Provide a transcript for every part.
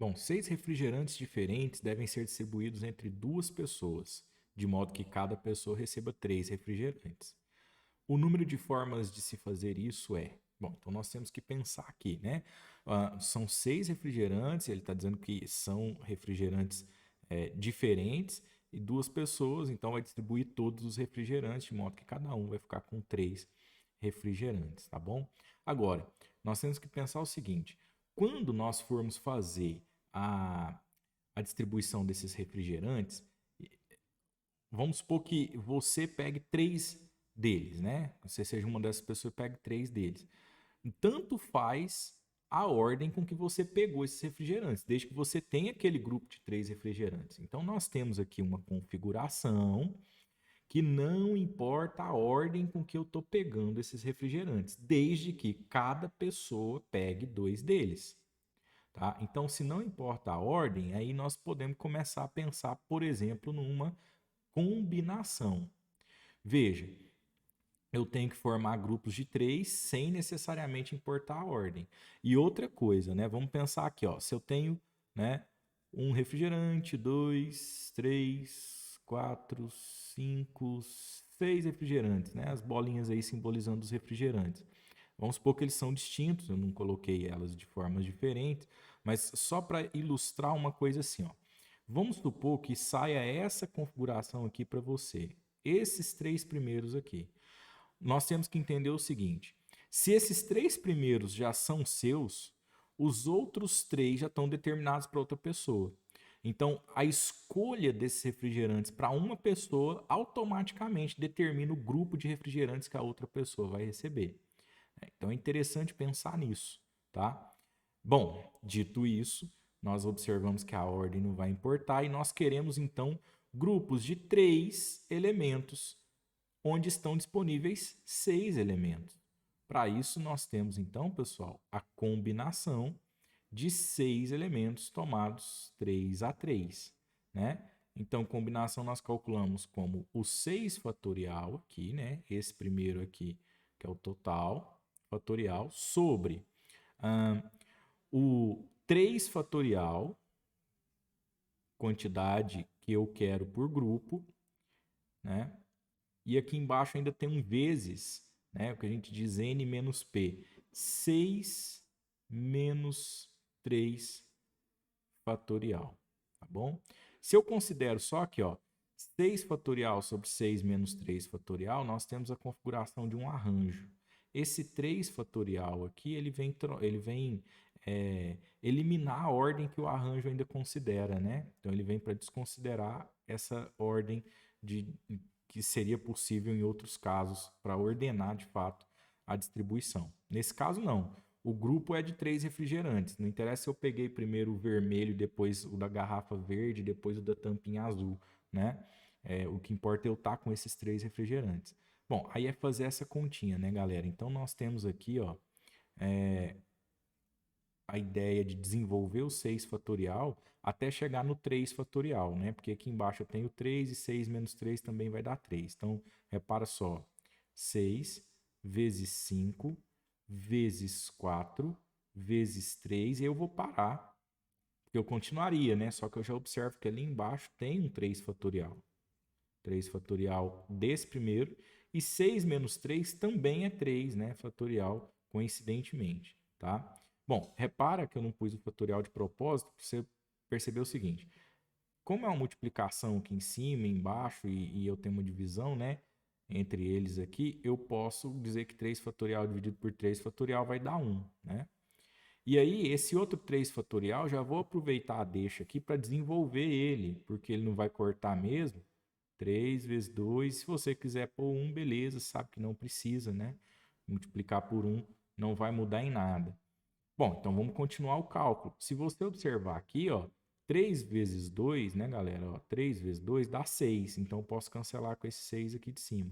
Bom, 6 refrigerantes diferentes devem ser distribuídos entre 2 pessoas, de modo que cada pessoa receba 3 refrigerantes. O número de formas de se fazer isso é... Bom, então nós temos que pensar aqui, né? São 6 refrigerantes, ele está dizendo que são refrigerantes diferentes, e 2 pessoas, então vai distribuir todos os refrigerantes, de modo que cada um vai ficar com 3 refrigerantes, tá bom? Agora, nós temos que pensar o seguinte: quando nós formos fazer a distribuição desses refrigerantes, vamos supor que você pegue 3 deles, né? Você seja uma dessas pessoas e pegue 3 deles. Tanto faz a ordem com que você pegou esses refrigerantes, desde que você tenha aquele grupo de 3 refrigerantes. Então, nós temos aqui uma configuração que não importa a ordem com que eu estou pegando esses refrigerantes, desde que cada pessoa pegue 2 deles. Tá? Então, se não importa a ordem, aí nós podemos começar a pensar, por exemplo, numa combinação. Veja, eu tenho que formar grupos de 3 sem necessariamente importar a ordem. E outra coisa, né? Vamos pensar aqui, ó, se eu tenho, né, um refrigerante, 2, 3, 4, 5, 6 refrigerantes, né? As bolinhas aí simbolizando os refrigerantes. Vamos supor que eles são distintos, eu não coloquei elas de formas diferentes, mas só para ilustrar uma coisa assim, ó. Vamos supor que saia essa configuração aqui para você. Esses 3 primeiros aqui. Nós temos que entender o seguinte: se esses 3 primeiros já são seus, os outros 3 já estão determinados para outra pessoa. Então, a escolha desses refrigerantes para uma pessoa automaticamente determina o grupo de refrigerantes que a outra pessoa vai receber. Então, é interessante pensar nisso, tá? Bom, dito isso, nós observamos que a ordem não vai importar e nós queremos, então, grupos de 3 elementos, onde estão disponíveis 6 elementos. Para isso, nós temos, então, pessoal, a combinação de 6 elementos tomados 3 a 3, né? Então, combinação nós calculamos como o 6 fatorial aqui, né? Esse primeiro aqui, que é o total fatorial, sobre o 3 fatorial, quantidade que eu quero por grupo, né? E aqui embaixo ainda tem um vezes, né? O que a gente diz n menos p. 6 menos 3 fatorial, tá bom? Se eu considero só aqui, ó, 6 fatorial sobre 6 menos 3 fatorial, nós temos a configuração de um arranjo. Esse 3 fatorial aqui, ele vem eliminar a ordem que o arranjo ainda considera, né? Então, ele vem para desconsiderar essa ordem que seria possível em outros casos para ordenar, de fato, a distribuição. Nesse caso, não. O grupo é de 3 refrigerantes. Não interessa se eu peguei primeiro o vermelho, depois o da garrafa verde, depois o da tampinha azul, né? O que importa é eu estar com esses 3 refrigerantes. Bom, aí é fazer essa continha, né, galera? Então, nós temos aqui, ó, a ideia de desenvolver o 6 fatorial até chegar no 3 fatorial, né? Porque aqui embaixo eu tenho 3 e 6 menos 3 também vai dar 3. Então, repara só. 6 vezes 5 vezes 4 vezes 3, e eu vou parar. Eu continuaria, né? Só que eu já observo que ali embaixo tem um 3 fatorial. 3 fatorial desse primeiro. E 6 menos 3 também é 3, né? Fatorial, coincidentemente, tá? Bom, repara que eu não pus o fatorial de propósito para você perceber o seguinte. Como é uma multiplicação aqui em cima e embaixo e eu tenho uma divisão, né? Entre eles aqui, eu posso dizer que 3 fatorial dividido por 3 fatorial vai dar 1, né? E aí, esse outro 3 fatorial, já vou aproveitar a deixa aqui para desenvolver ele, porque ele não vai cortar mesmo. 3 vezes 2, se você quiser pôr 1, beleza, sabe que não precisa, né? Multiplicar por 1 não vai mudar em nada. Bom, então vamos continuar o cálculo. Se você observar aqui, ó, 3 vezes 2, né, galera? Ó, 3 vezes 2 dá 6, então eu posso cancelar com esse 6 aqui de cima.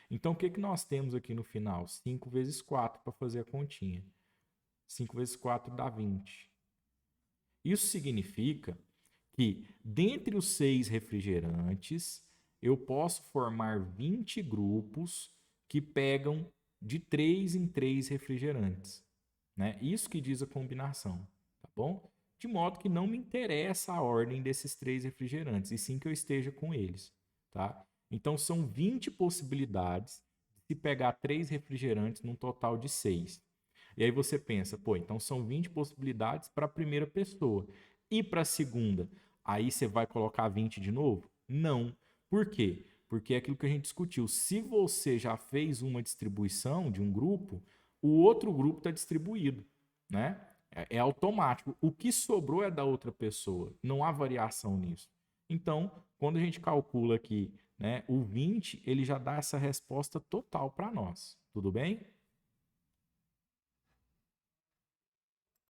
Então, o que nós temos aqui no final? 5 vezes 4 para fazer a continha. 5 vezes 4 dá 20. Isso significa que, dentre os 6 refrigerantes, eu posso formar 20 grupos que pegam de 3 em 3 refrigerantes, né? Isso que diz a combinação, tá bom? de modo que não me interessa a ordem desses 3 refrigerantes, e sim que eu esteja com eles, tá? Então, são 20 possibilidades de se pegar 3 refrigerantes num total de 6. E aí você pensa, pô, então são 20 possibilidades para a primeira pessoa. E para a segunda, aí você vai colocar 20 de novo? Não. Por quê? Porque é aquilo que a gente discutiu. Se você já fez uma distribuição de um grupo, o outro grupo está distribuído, né? É automático. O que sobrou é da outra pessoa. Não há variação nisso. Então, quando a gente calcula aqui, né, o 20, ele já dá essa resposta total para nós. Tudo bem?